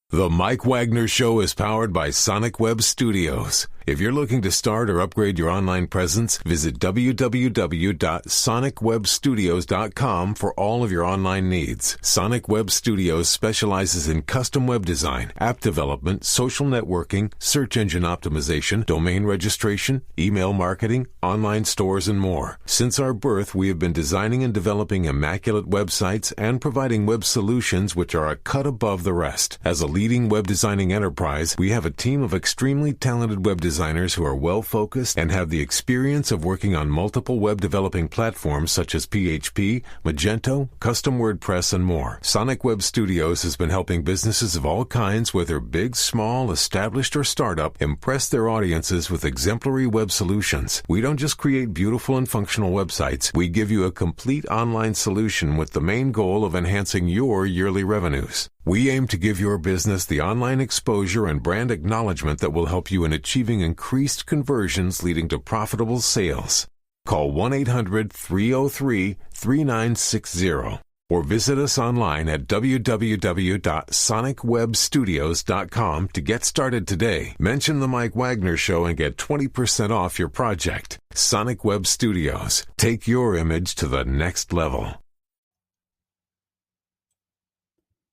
The Mike Wagner Show is powered by Sonic Web Studios. If you're looking to start or upgrade your online presence, visit www.sonicwebstudios.com for all of your online needs. Sonic Web Studios specializes in custom web design, app development, social networking, search engine optimization, domain registration, email marketing, online stores, and more. Since our birth, we have been designing and developing immaculate websites and providing web solutions which are a cut above the rest. As a leading web designing enterprise, we have a team of extremely talented web designers who are well-focused and have the experience of working on multiple web developing platforms such as PHP, Magento, custom WordPress, and more. Sonic Web Studios has been helping businesses of all kinds, whether big, small, established, or startup, impress their audiences with exemplary web solutions. We don't just create beautiful and functional websites. We give you a complete online solution with the main goal of enhancing your yearly revenues. We aim to give your business the online exposure and brand acknowledgement that will help you in achieving increased conversions leading to profitable sales. Call 1-800-303-3960 or visit us online at www.sonicwebstudios.com to get started today. Mention the Mike Wagner Show and get 20% off your project. Sonic Web Studios. Take your image to the next level.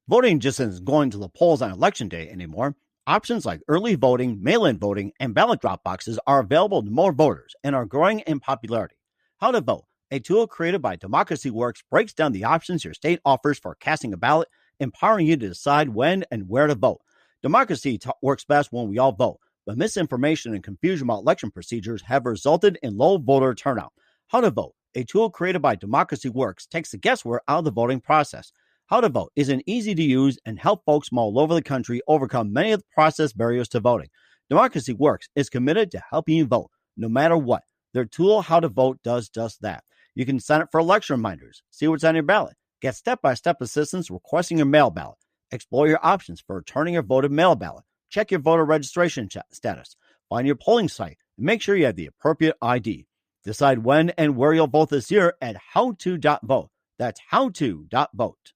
Voting just isn't going to the polls on Election Day anymore. Options like early voting, mail-in voting, and ballot drop boxes are available to more voters and are growing in popularity. How to Vote, a tool created by Democracy Works, breaks down the options your state offers for casting a ballot, empowering you to decide when and where to vote. Democracy works best when we all vote, but misinformation and confusion about election procedures have resulted in low voter turnout. How to Vote, a tool created by Democracy Works, takes the guesswork out of the voting process. How to Vote is an easy-to-use and help folks from all over the country overcome many of the process barriers to voting. Democracy Works is committed to helping you vote, no matter what. Their tool, How to Vote, does just that. You can sign up for election reminders, see what's on your ballot, get step-by-step assistance requesting your mail ballot, explore your options for returning your voted mail ballot, check your voter registration status, find your polling site, and make sure you have the appropriate ID. Decide when and where you'll vote this year at howto.vote. That's howto.vote.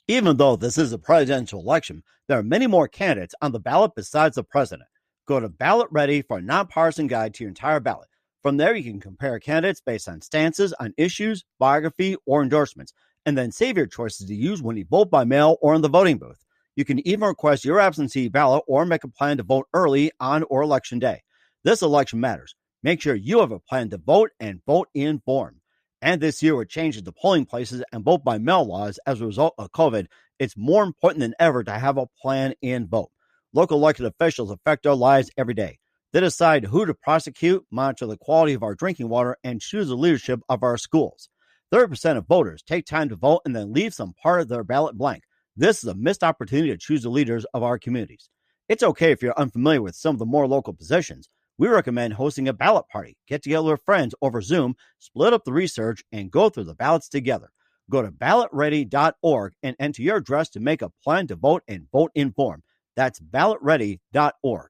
Even though this is a presidential election, there are many more candidates on the ballot besides the president. Go to Ballot Ready for a nonpartisan guide to your entire ballot. From there, you can compare candidates based on stances on issues, biography, or endorsements, and then save your choices to use when you vote by mail or in the voting booth. You can even request your absentee ballot or make a plan to vote early on or election day. This election matters. Make sure you have a plan to vote and vote informed. And this year, with changes to polling places and vote by mail laws as a result of COVID, it's more important than ever to have a plan and vote. Local elected officials affect our lives every day. They decide who to prosecute, monitor the quality of our drinking water, and choose the leadership of our schools. 30% of voters take time to vote and then leave some part of their ballot blank. This is a missed opportunity to choose the leaders of our communities. It's okay if you're unfamiliar with some of the more local positions. We recommend hosting a ballot party. Get together with friends over Zoom, split up the research, and go through the ballots together. Go to ballotready.org and enter your address to make a plan to vote and vote informed. That's ballotready.org.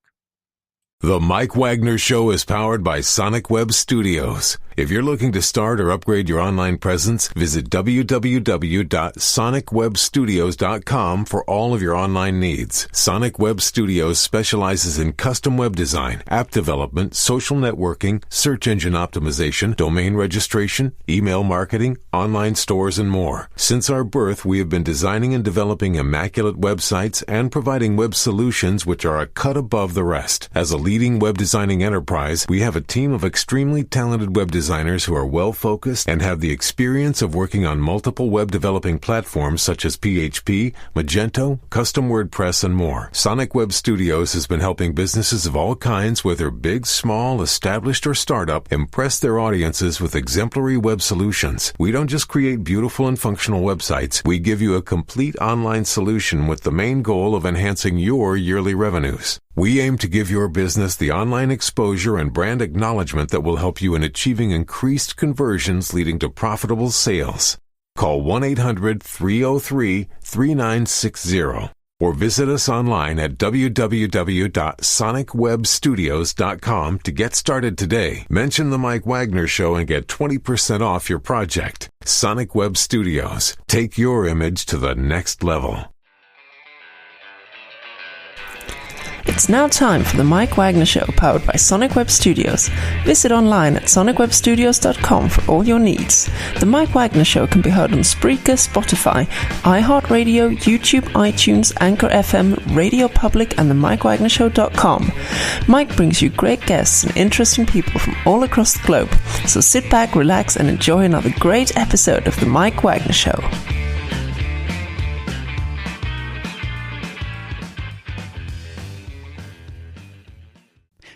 The Mike Wagner Show is powered by Sonic Web Studios. If you're looking to start or upgrade your online presence, visit www.sonicwebstudios.com for all of your online needs. Sonic Web Studios specializes in custom web design, app development, social networking, search engine optimization, domain registration, email marketing, online stores, and more. Since our birth, we have been designing and developing immaculate websites and providing web solutions which are a cut above the rest. As a leading web designing enterprise, we have a team of extremely talented web designers who are well-focused and have the experience of working on multiple web developing platforms such as PHP, Magento, custom WordPress, and more. Sonic Web Studios has been helping businesses of all kinds, whether big, small, established, or startup, impress their audiences with exemplary web solutions. We don't just create beautiful and functional websites. We give you a complete online solution with the main goal of enhancing your yearly revenues. We aim to give your business the online exposure and brand acknowledgement that will help you in achieving increased conversions leading to profitable sales. Call 1-800-303-3960 or visit us online at www.sonicwebstudios.com to get started today. Mention the Mike Wagner Show and get 20% off your project. Sonic Web Studios. Take your image to the next level. It's now time for the Mike Wagner Show, powered by Sonic Web Studios. Visit online at sonicwebstudios.com for all your needs. The Mike Wagner Show can be heard on Spreaker, Spotify, iHeartRadio, YouTube, iTunes, Anchor FM, Radio Public, and the MikeWagnerShow.com. Mike brings you great guests and interesting people from all across the globe. So sit back, relax, and enjoy another great episode of the Mike Wagner Show.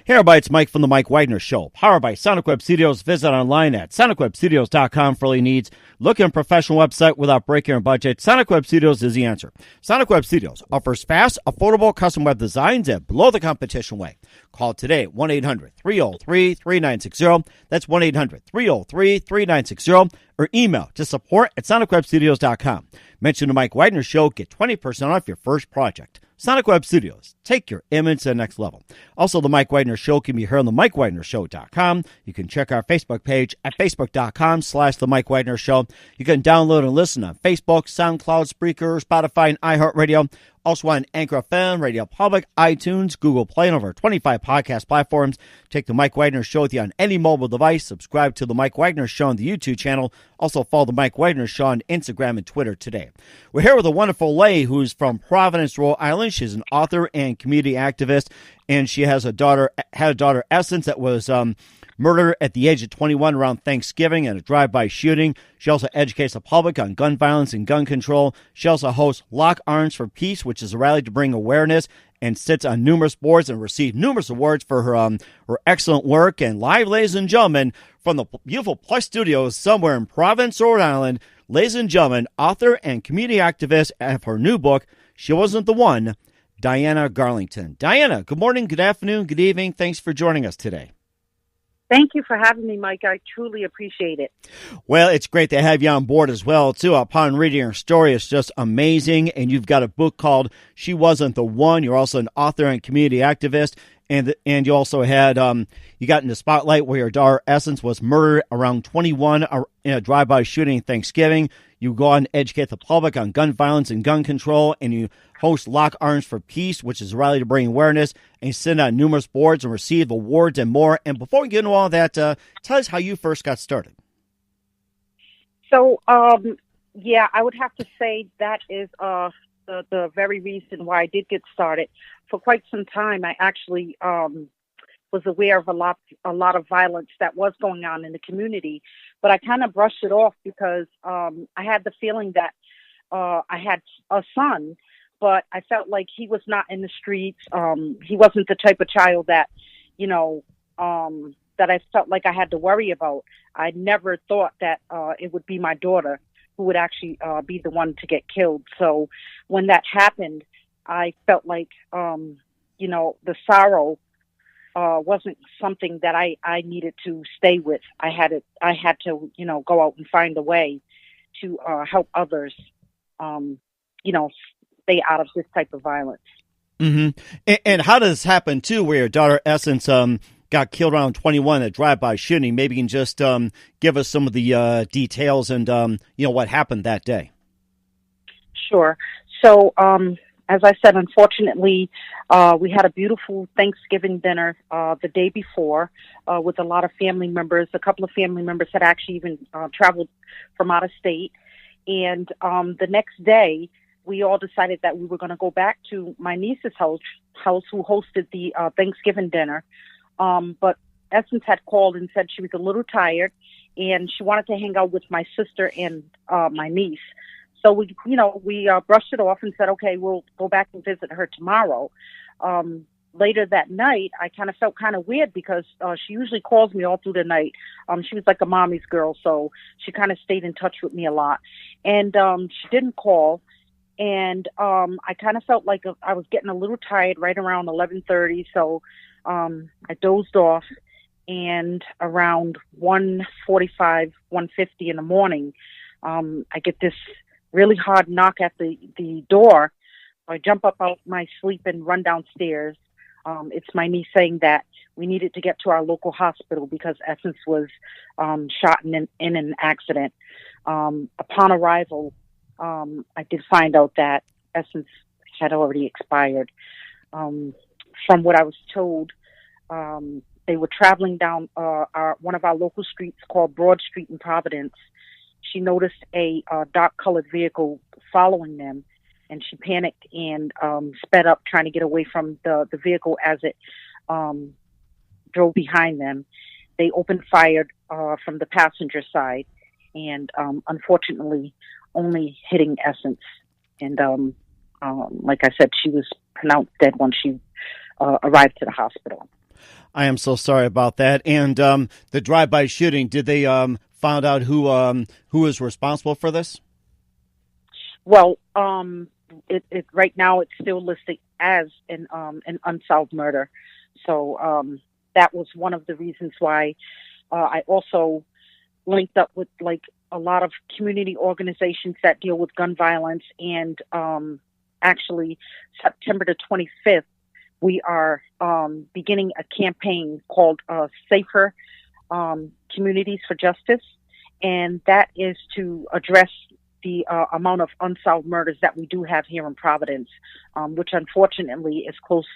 Hey everybody, it's Mike from the Mike Wagner Show, powered by Sonic Web Studios. Visit online at sonicwebstudios.com for all your needs. Looking at a professional website without breaking your budget? Sonic Web Studios is the answer. Sonic Web Studios offers fast, affordable custom web designs at below the competition way. Call today at 1-800-303-3960. That's 1-800-303-3960. Or email to support@sonicwebstudios.com. Mention the Mike Wagner Show. Get 20% off your first project. Sonic Web Studios. Take your image to the next level. Also, the Mike Wagner Show can be heard on the MikeWagnerShow.com. You can check our Facebook page at Facebook.com/The Mike Wagner Show. You can download and listen on Facebook, SoundCloud, Spreaker, Spotify, and iHeartRadio. Also on Anchor FM, Radio Public, iTunes, Google Play, and over 25 podcast platforms. Take the Mike Wagner Show with you on any mobile device. Subscribe to the Mike Wagner Show on the YouTube channel. Also follow the Mike Wagner Show on Instagram and Twitter today. We're here with a wonderful lady who's from Providence, Rhode Island. She's an author and community activist, and she has had a daughter, Essence, that was murdered at the age of 21 around Thanksgiving in a drive-by shooting. She also educates the public on gun violence and gun control. She also hosts Lock Arms for Peace, which is a rally to bring awareness, and sits on numerous boards and received numerous awards for her excellent work. And live, ladies and gentlemen, from the beautiful Plush Studios somewhere in Providence, Rhode Island, ladies and gentlemen, author and community activist of her new book, She Wasn't the One, Diana Garlington. Diana, good morning, good afternoon, good evening. Thanks for joining us today. Thank you for having me, Mike. I truly appreciate it. Well, it's great to have you on board as well, too. Upon reading your story, it's just amazing. And you've got a book called She Wasn't the One. You're also an author and community activist. And you also had, you got in the spotlight where your daughter, Essence, was murdered around 21 in a drive-by shooting Thanksgiving. You go out and educate the public on gun violence and gun control, and you host Lock Arms for Peace, which is a rally to bring awareness, and you sit on numerous boards and receive awards and more. And before we get into all that, tell us how you first got started. So, yeah, I would have to say that is the very reason why I did get started. For quite some time, I actually was aware of a lot of violence that was going on in the community, but I kind of brushed it off because I had the feeling that I had a son, but I felt like he was not in the streets. He wasn't the type of child that, that I felt like I had to worry about. I never thought that it would be my daughter who would actually be the one to get killed. So when that happened, I felt like, the sorrow wasn't something that I needed to stay with. I had to, go out and find a way to help others, stay out of this type of violence. Mm-hmm. And how does this happen, too, where your daughter, Essence, got killed around 21 at a drive-by shooting? Maybe you can just give us some of the details and, what happened that day. Sure. So, as I said, unfortunately, we had a beautiful Thanksgiving dinner the day before with a lot of family members. A couple of family members had actually even traveled from out of state. And the next day, we all decided that we were going to go back to my niece's house who hosted the Thanksgiving dinner. But Essence had called and said she was a little tired and she wanted to hang out with my sister and my niece. So we brushed it off and said, okay, we'll go back and visit her tomorrow. Later that night, I kind of felt kind of weird because she usually calls me all through the night. She was like a mommy's girl, so she kind of stayed in touch with me a lot. And she didn't call. And I kind of felt like I was getting a little tired right around 11:30. So I dozed off. And around 1:45, 1:50 in the morning, I get this really hard knock at the door. I jump up out my sleep and run downstairs. It's my niece saying that we needed to get to our local hospital because Essence was shot in an accident. Upon arrival, I did find out that Essence had already expired. from what I was told, they were traveling down one of our local streets called Broad Street in Providence. She noticed a dark-colored vehicle following them, and she panicked and sped up, trying to get away from the vehicle as it drove behind them. They opened fire from the passenger side, and unfortunately, only hitting Essence. And like I said, she was pronounced dead when she arrived to the hospital. I am so sorry about that. And the drive-by shooting, did they find out who is responsible for this? Well, it right now it's still listed as an unsolved murder. So that was one of the reasons why I also linked up with like a lot of community organizations that deal with gun violence. And actually, September the 25th, we are beginning a campaign called Safer Communities for Justice, and that is to address the amount of unsolved murders that we do have here in Providence, which unfortunately is close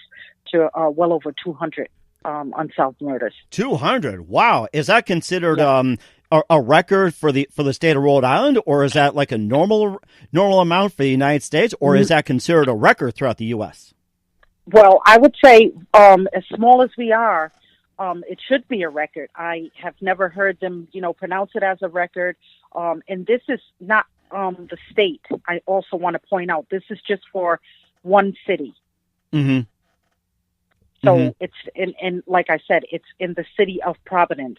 to well over 200 unsolved murders. 200? Wow! Is that considered a record for the state of Rhode Island, or is that like a normal amount for the United States, or is that considered a record throughout the U.S.? Well, I would say as small as we are, it should be a record. I have never heard them, pronounce it as a record. And this is not the state. I also want to point out this is just for one city. Mm-hmm. So it's in like I said, it's in the city of Providence.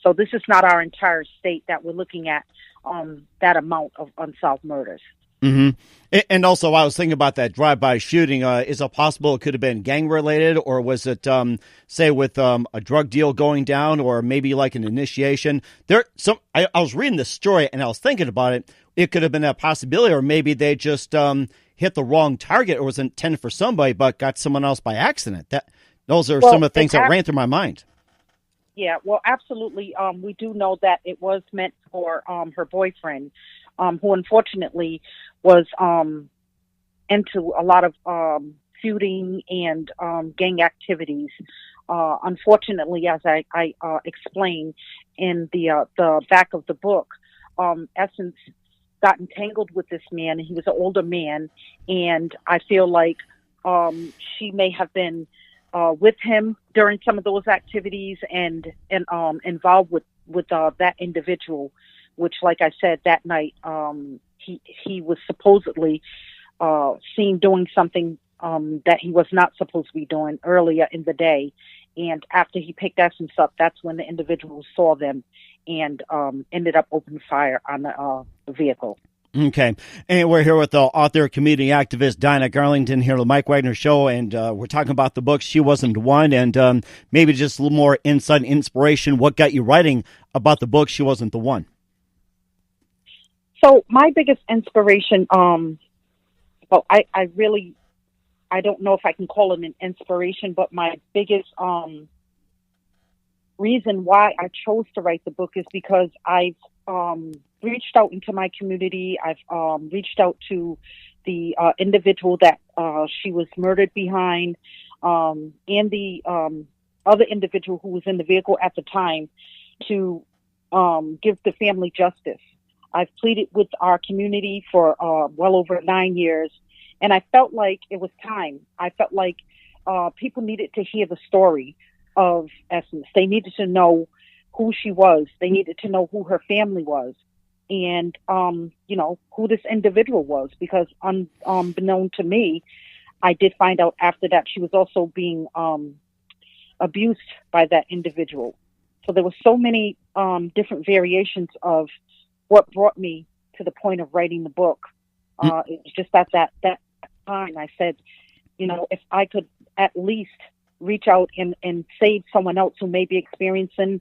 So this is not our entire state that we're looking at that amount of unsolved murders. Mm-hmm. And also, I was thinking about that drive-by shooting. Is it possible it could have been gang-related, or was it, say, with a drug deal going down, or maybe like an initiation? I was reading this story, and I was thinking about it. It could have been a possibility, or maybe they just hit the wrong target, or was intended for somebody, but got someone else by accident. Those are some of the things that ran through my mind. Yeah, well, absolutely. We do know that it was meant for her boyfriend, who unfortunately was into a lot of feuding and gang activities. Unfortunately, as I explained in the back of the book, Essence got entangled with this man, and he was an older man, and I feel like she may have been with him during some of those activities and involved with that individual, which, like I said, that night he was supposedly seen doing something that he was not supposed to be doing earlier in the day. And after he picked Essence up, that's when the individuals saw them and ended up opening fire on the vehicle. Okay. And we're here with the author, community activist, Diana Garlington, here on the Mike Wagner Show, and we're talking about the book, She Wasn't One, and maybe just a little more insight and inspiration. What got you writing about the book, She Wasn't the One? So my biggest inspiration, well, I don't know if I can call it an inspiration, but my biggest reason why I chose to write the book is because I've reached out into my community. I've reached out to the individual that she was murdered behind, and the other individual who was in the vehicle at the time to give the family justice. I've pleaded with our community for well over 9 years, and I felt like it was time. I felt like people needed to hear the story of Essence. They needed to know who she was. They needed to know who her family was, and who this individual was. Because unbeknown to me, I did find out after that she was also being abused by that individual. So there were so many different variations of what brought me to the point of writing the book. It was just at that time I said, if I could at least reach out and save someone else who may be experiencing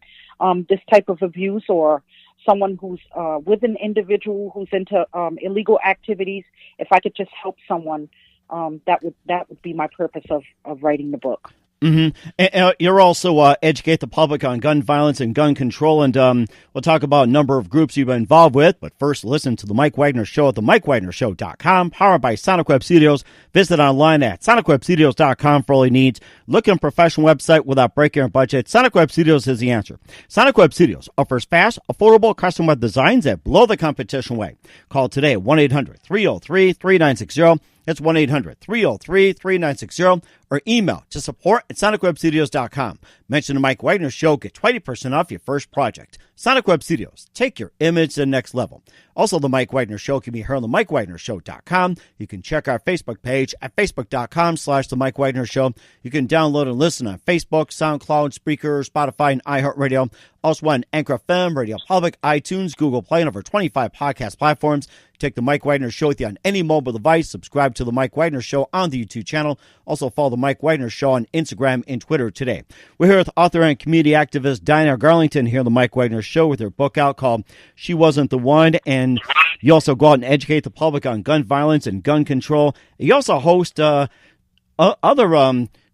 this type of abuse, or someone who's with an individual who's into illegal activities, if I could just help someone, that would be my purpose of writing the book. Mm-hmm. And you're also educate the public on gun violence and gun control, and we'll talk about a number of groups you've been involved with. But first, listen to The Mike Wagner Show at themikewagnershow.com, powered by Sonic Web Studios. Visit online at sonicwebstudios.com for all your needs. Look at a professional website without breaking your budget. Sonic Web Studios is the answer. Sonic Web Studios offers fast, affordable custom web designs that blow the competition away. Call today at 1-800-303-3960. That's 1-800-303-3960, or email to support@sonicwebstudios.com. Mention the Mike Wagner Show, get 20% off your first project. Sonic Web Studios, take your image to the next level. Also, the Mike Wagner Show can be heard on the MikeWagnerShow.com. You can check our Facebook page at facebook.com/the Mike Wagner Show. You can download and listen on Facebook, SoundCloud, Spreaker, Spotify, and iHeartRadio. Also on Anchor FM, Radio Public, iTunes, Google Play, and over 25 podcast platforms. Take the Mike Wagner Show with you on any mobile device. Subscribe to the Mike Wagner Show on the YouTube channel. Also follow the Mike Wagner Show on Instagram and Twitter today. We're here with author and community activist Diana Garlington here on the Mike Wagner Show with her book out called She Wasn't the One. And you also go out and educate the public on gun violence and gun control. You also host other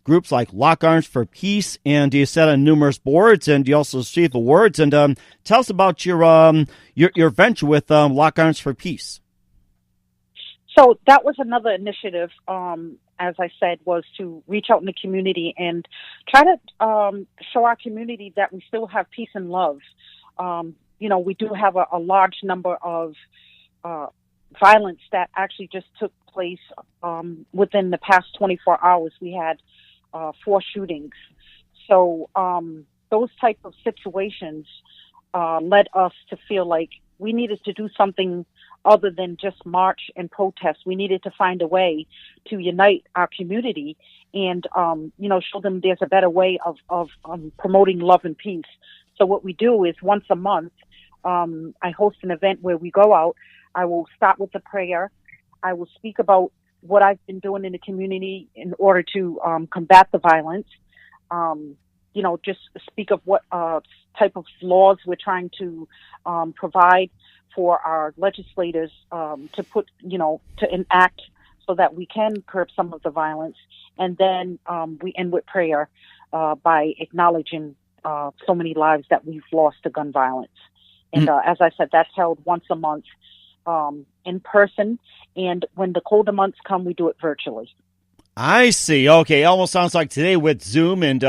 groups like Lock Arms for Peace, and you sit on numerous boards, and you also receive awards. And tell us about your venture with Lock Arms for Peace. So that was another initiative, as I said, was to reach out in the community and try to show our community that we still have peace and love. We do have a large number of violence that actually just took place within the past 24 hours. We had 4 shootings. So those type of situations led us to feel like we needed to do something other than just march and protest. We needed to find a way to unite our community and, show them there's a better way of promoting love and peace. So what we do is once a month, I host an event where we go out. I will start with the prayer. I will speak about what I've been doing in the community in order to combat the violence. Just speak of what type of laws we're trying to provide for our legislators to put, to enact so that we can curb some of the violence. And then we end with prayer by acknowledging so many lives that we've lost to gun violence. And as I said, that's held once a month in person. And when the colder months come, we do it virtually. I see. Okay, almost sounds like today with Zoom and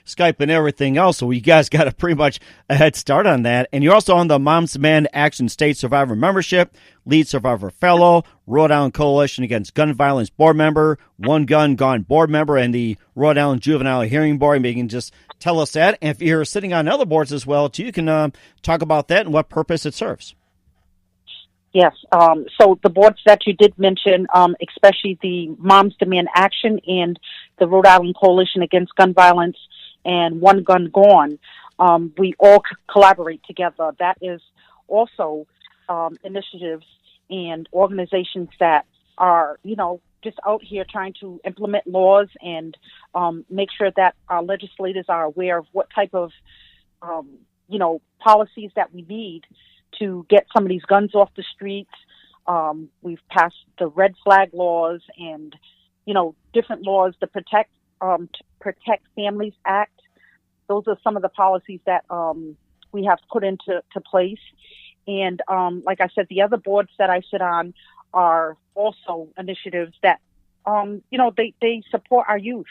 Skype and everything else. So you guys got a pretty much a head start on that. And you're also on the Moms Demand Action State Survivor Membership, Lead Survivor Fellow, Rhode Island Coalition Against Gun Violence Board Member, One Gun Gone Board Member, and the Rhode Island Juvenile Hearing Board. Maybe you can just tell us that. And if you're sitting on other boards as well, too, you can talk about that and what purpose it serves. Yes. So the boards that you did mention, especially the Moms Demand Action and the Rhode Island Coalition Against Gun Violence and One Gun Gone, we all collaborate together. That is also initiatives and organizations that are, just out here trying to implement laws and make sure that our legislators are aware of what type of, policies that we need to get some of these guns off the streets. We've passed the red flag laws and, different laws to Protect Families Act. Those are some of the policies that we have put into place. And like I said, the other boards that I sit on are also initiatives that, they support our youth.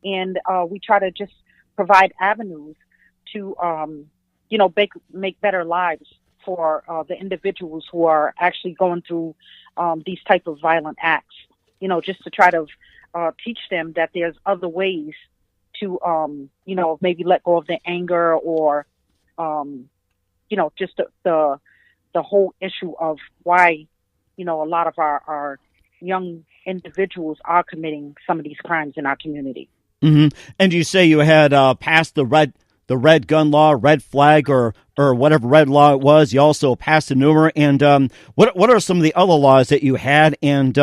And we try to just provide avenues to, make better lives for the individuals who are actually going through these type of violent acts, just to try to teach them that there's other ways to, maybe let go of their anger or, just the whole issue of why, a lot of our young individuals are committing some of these crimes in our community. Mm-hmm. And you say you had passed the red gun law, red flag, or whatever red law it was. You also passed a number. And what are some of the other laws that you had? And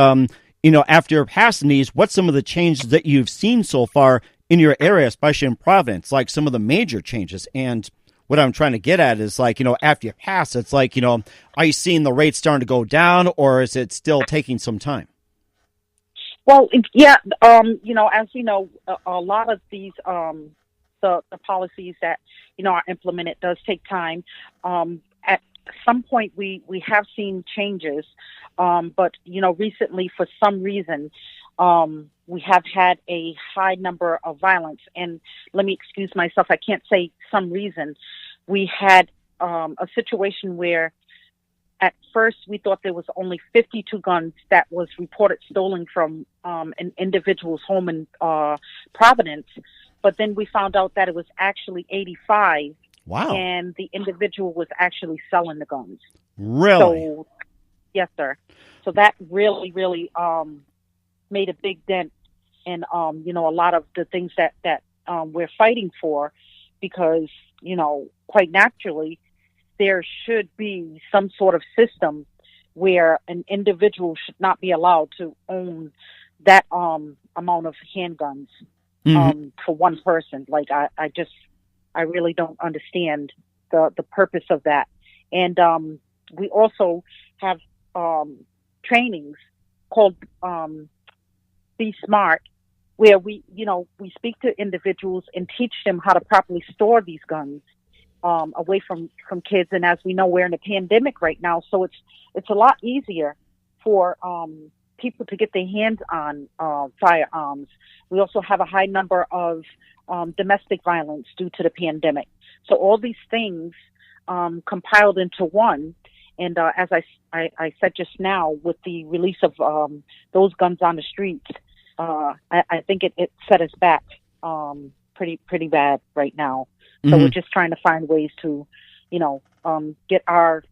after passing these, what's some of the changes that you've seen so far in your area, especially in Providence, like some of the major changes? And what I'm trying to get at is after you pass, it's are you seeing the rates starting to go down, or is it still taking some time? Well, yeah, as you know, a lot of these, the policies that, are implemented does take time. At some point, we have seen changes, but, recently, for some reason, we have had a high number of violence. And let me excuse myself, I can't say some reason. We had a situation where at first we thought there was only 52 guns that was reported stolen from an individual's home in Providence, but then we found out that it was actually 85. Wow. And the individual was actually selling the guns. Really? So, yes, sir. So that really, really made a big dent in, a lot of the things that we're fighting for, because, quite naturally, there should be some sort of system where an individual should not be allowed to own that amount of handguns for one person. Like, I really don't understand the purpose of that. And we also have trainings called Be Smart, where we speak to individuals and teach them how to properly store these guns away from kids. And as we know, we're in a pandemic right now, so it's a lot easier for people to get their hands on firearms. We also have a high number of domestic violence due to the pandemic. So all these things compiled into one. And as I said just now, with the release of those guns on the streets, I think it set us back pretty bad right now. So we're just trying to find ways to, get our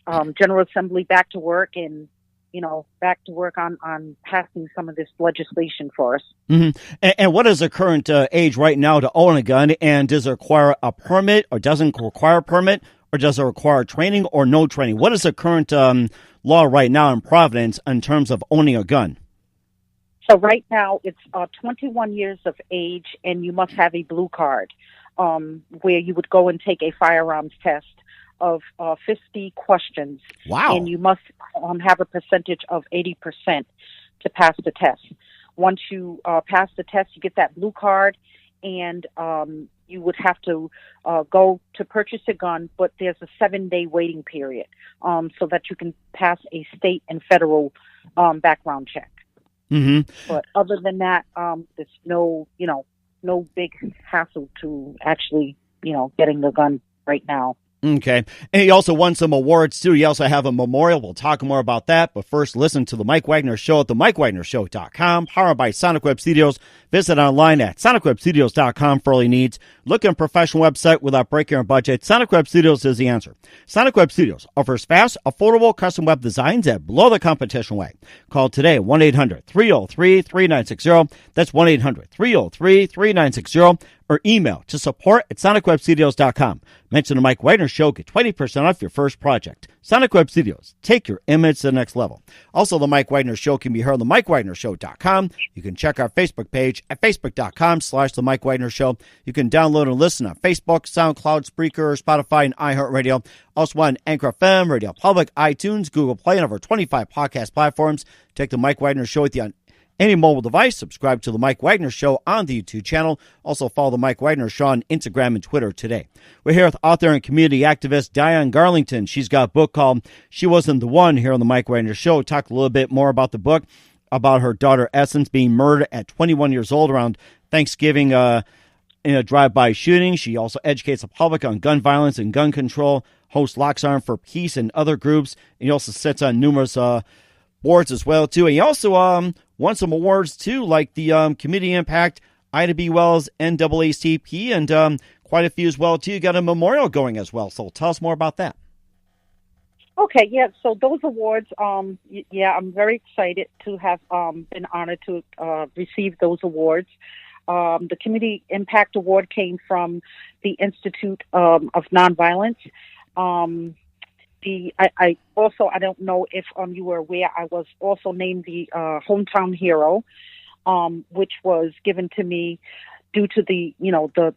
General Assembly back to work and, back to work on passing some of this legislation for us. And what is the current age right now to own a gun? And does it require a permit, or doesn't require a permit, or does it require training or no training? What is the current law right now in Providence in terms of owning a gun? So right now it's 21 years of age, and you must have a blue card, where you would go and take a firearms test of 50 questions. Wow. And you must have a percentage of 80% to pass the test. Once you pass the test, you get that blue card, and you would have to go to purchase a gun, but there's a 7-day waiting period so that you can pass a state and federal background check. But other than that, there's no big hassle to actually, getting the gun right now. Okay. And he also won some awards, too. He also have a memorial. We'll talk more about that. But first, listen to The Mike Wagner Show at themikewagnershow.com, powered by Sonic Web Studios. Visit online at sonicwebstudios.com for all your needs. Look at a professional website without breaking your budget. Sonic Web Studios is the answer. Sonic Web Studios offers fast, affordable custom web designs that blow the competition away. Call today, 1-800-303-3960. That's 1-800-303-3960. Or email to support@sonicwebstudios.com. Mention The Mike Wagner Show, get 20% off your first project. Sonic Web Studios, take your image to the next level. Also, The Mike Wagner Show can be heard on themikewagnershow.com. You can check our Facebook page at facebook.com/The Mike Wagner Show. You can download and listen on Facebook, SoundCloud, Spreaker, Spotify, and iHeartRadio. Also on Anchor FM, Radio Public, iTunes, Google Play, and over 25 podcast platforms. Take The Mike Wagner Show with you on any mobile device. Subscribe to The Mike Wagner Show on the YouTube channel. Also follow The Mike Wagner Show on Instagram and Twitter today. We're here with author and community activist Diana Garlington. She's got a book called She Wasn't the One here on The Mike Wagner Show. Talk a little bit more about the book, about her daughter Essence being murdered at 21 years old around Thanksgiving in a drive-by shooting. She also educates the public on gun violence and gun control, hosts Locks Arm for Peace and other groups, and he also sits on numerous boards as well, too. And he also won some awards, too, like the Community Impact, Ida B. Wells, NAACP, and quite a few as well, too. You got a memorial going as well, so tell us more about that. Okay, yeah, so those awards, I'm very excited to have been honored to receive those awards. The Community Impact Award came from the Institute of Nonviolence. I don't know if you were aware, I was also named the Hometown Hero, which was given to me due to the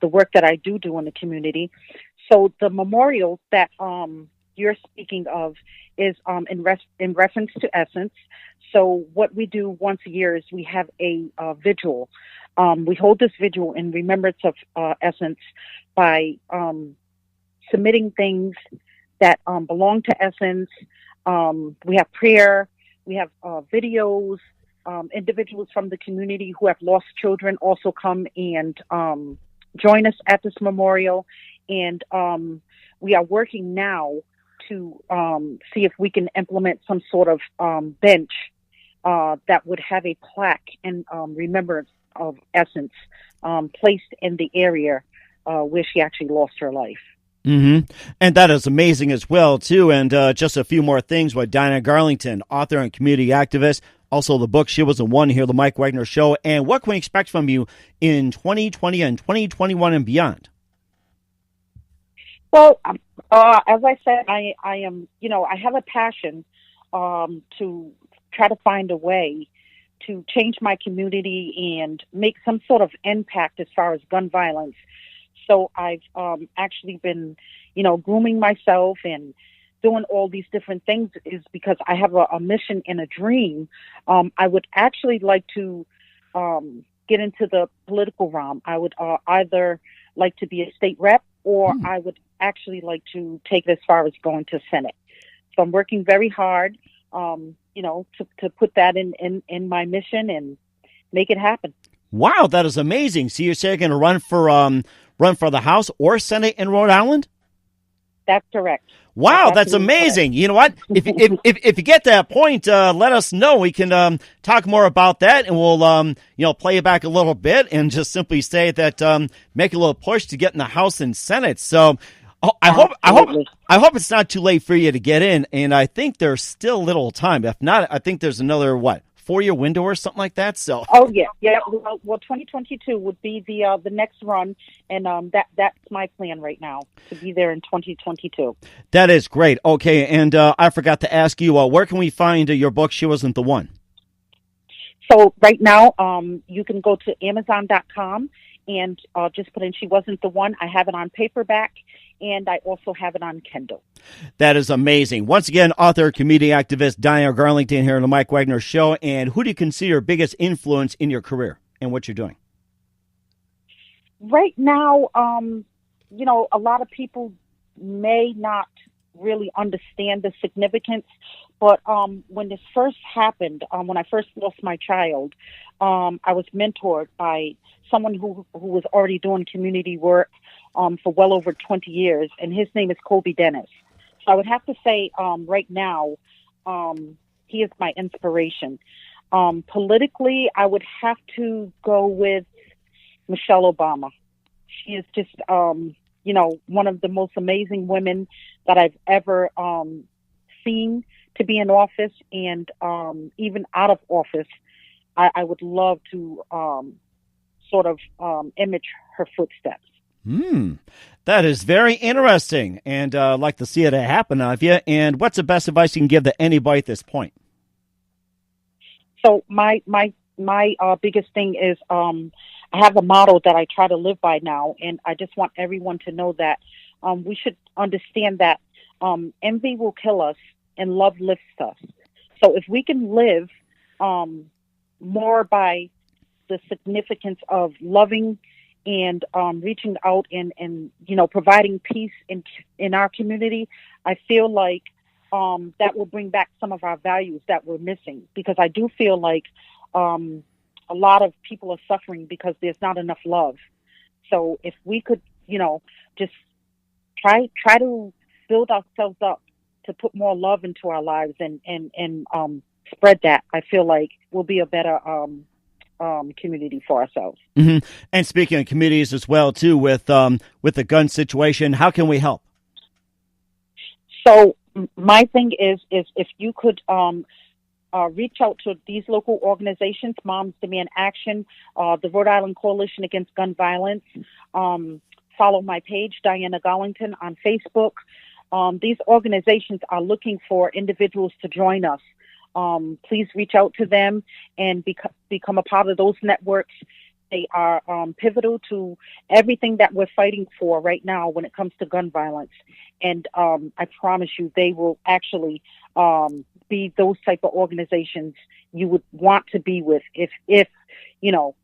work that I do in the community. So the memorial that you're speaking of is in reference to Essence. So what we do once a year is we have a vigil. We hold this vigil in remembrance of Essence by submitting things that belong to Essence. We have prayer. We have videos. Individuals from the community who have lost children also come and join us at this memorial. And we are working now to see if we can implement some sort of bench that would have a plaque in remembrance of Essence placed in the area where she actually lost her life. Mm-hmm. And that is amazing as well, too. And just a few more things with Diana Garlington, author and community activist. Also, the book, She Was the One, here, The Mike Wagner Show. And what can we expect from you in 2020 and 2021 and beyond? Well, as I said, I am, I have a passion to try to find a way to change my community and make some sort of impact as far as gun violence. So I've actually been, grooming myself and doing all these different things is because I have a mission and a dream. I would actually like to get into the political realm. I would either like to be a state rep or I would actually like to take it as far as going to Senate. So I'm working very hard, to put that in my mission and make it happen. Wow, that is amazing. So you're saying you're going to run for the House or Senate in Rhode Island? That's correct. Wow, that's amazing. Correct. You know what? If you get to that point, let us know. We can talk more about that, and we'll play it back a little bit and just simply say that make a little push to get in the House and Senate. So I hope it's not too late for you to get in, and I think there's still a little time. If not, I think there's another 4-year window or something like that. So. Oh yeah. Well, 2022 would be the next run, and that's my plan right now to be there in 2022. That is great. Okay, and I forgot to ask you, where can we find your book? She Wasn't the One. So right now, you can go to Amazon.com and just put in She Wasn't the One. I have it on paperback, and I also have it on Kindle. That is amazing. Once again, author, community activist Diana Garlington here on the Mike Wagner Show. And who do you consider your biggest influence in your career and what you're doing? Right now, a lot of people may not really understand the significance, but when this first happened, when I first lost my child, I was mentored by someone who was already doing community work for well over 20 years, and his name is Kobe Dennis. So I would have to say right now, he is my inspiration. Politically, I would have to go with Michelle Obama. She is just, one of the most amazing women that I've ever seen to be in office, and even out of office. I would love to image her footsteps. That is very interesting, and I'd like to see it happen of you. And what's the best advice you can give to anybody at this point? So my biggest thing is I have a motto that I try to live by now, and I just want everyone to know that we should understand that envy will kill us and love lifts us. So if we can live more by the significance of loving and reaching out and providing peace in our community, I feel like that will bring back some of our values that we're missing. Because I do feel like a lot of people are suffering because there's not enough love. So if we could, just try to build ourselves up to put more love into our lives and spread that, I feel like we'll be a better community for ourselves. Mm-hmm. And speaking of communities as well, too, with the gun situation, how can we help? So my thing is if you could reach out to these local organizations, Moms Demand Action, the Rhode Island Coalition Against Gun Violence, follow my page, Diana Garlington, on Facebook. These organizations are looking for individuals to join us. Please reach out to them and become a part of those networks. They are pivotal to everything that we're fighting for right now when it comes to gun violence. And I promise you, they will actually be those type of organizations you would want to be with if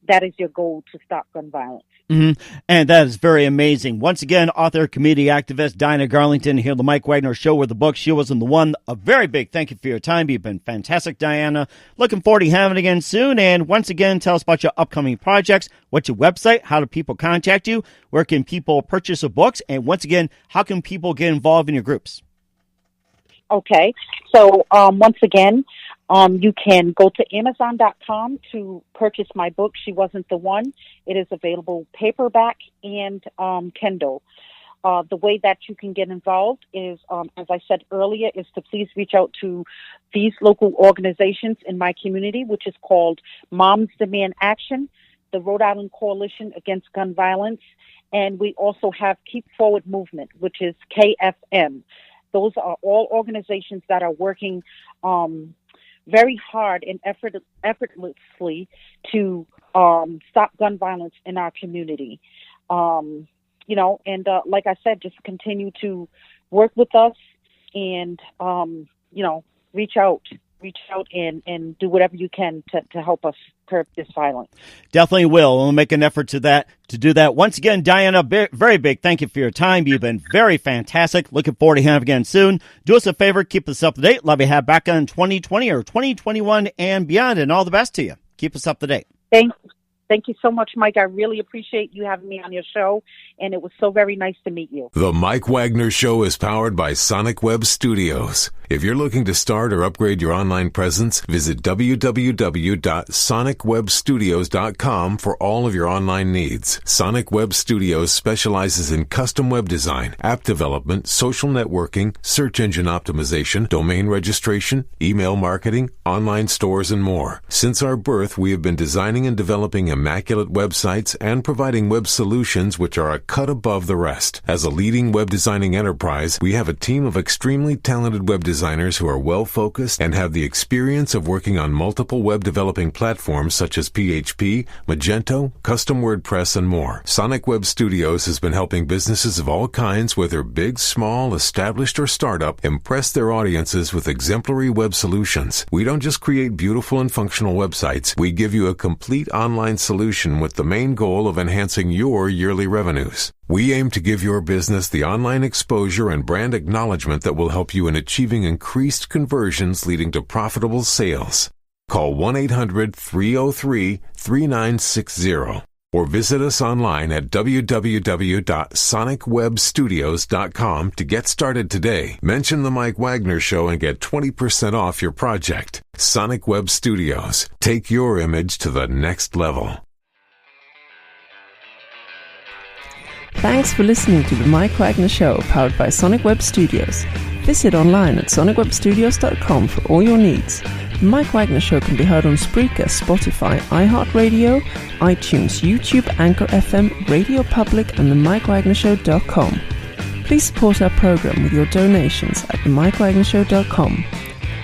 that is your goal to stop gun violence. Mm-hmm. And that is very amazing. Once again, author, community activist Diana Garlington here on the Mike Wagner Show with the book She Wasn't the One. A very big thank you for your time. You've been fantastic, Diana. Looking forward to having it again soon. And once again, tell us about your upcoming projects. What's your website? How do people contact you? Where can people purchase your books? And once again, how can people get involved in your groups? Okay. So once again, you can go to Amazon.com to purchase my book, She Wasn't the One. It is available paperback and Kindle. The way that you can get involved is, as I said earlier, is to please reach out to these local organizations in my community, which is called Moms Demand Action, the Rhode Island Coalition Against Gun Violence, and we also have Keep Forward Movement, which is KFM. Those are all organizations that are working very hard and effortlessly to stop gun violence in our community. Like I said, just continue to work with us and, reach out and do whatever you can to help us curb this violence. Definitely will. We'll make an effort to do that. Once again, Diana, very big thank you for your time. You've been very fantastic. Looking forward to having you again soon. Do us a favor, keep us up to date. Love you have back on 2020 or 2021 and beyond, and all the best to you. Keep us up to date. Thank you so much, Mike. I really appreciate you having me on your show, and it was so very nice to meet you. The Mike Wagner Show is powered by Sonic Web Studios. If you're looking to start or upgrade your online presence, visit www.sonicwebstudios.com for all of your online needs. Sonic Web Studios specializes in custom web design, app development, social networking, search engine optimization, domain registration, email marketing, online stores, and more. Since our birth, we have been designing and developing immaculate websites and providing web solutions which are a cut above the rest. As a leading web designing enterprise, we have a team of extremely talented web designers who are well-focused and have the experience of working on multiple web developing platforms such as PHP, Magento, Custom WordPress, and more. Sonic Web Studios has been helping businesses of all kinds, whether big, small, established, or startup, impress their audiences with exemplary web solutions. We don't just create beautiful and functional websites. We give you a complete online solution with the main goal of enhancing your yearly revenues. We aim to give your business the online exposure and brand acknowledgement that will help you in achieving increased conversions leading to profitable sales. Call 1-800-303-3960 or visit us online at www.sonicwebstudios.com to get started today. Mention the Mike Wagner Show and get 20% off your project. Sonic Web Studios. Take your image to the next level. Thanks for listening to the Mike Wagner Show, powered by Sonic Web Studios. Visit online at sonicwebstudios.com for all your needs. The Mike Wagner Show can be heard on Spreaker, Spotify, iHeartRadio, iTunes, YouTube, Anchor FM, Radio Public, and themikewagnershow.com. Please support our program with your donations at themikewagnershow.com.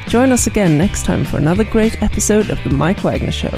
Join us again next time for another great episode of The Mike Wagner Show.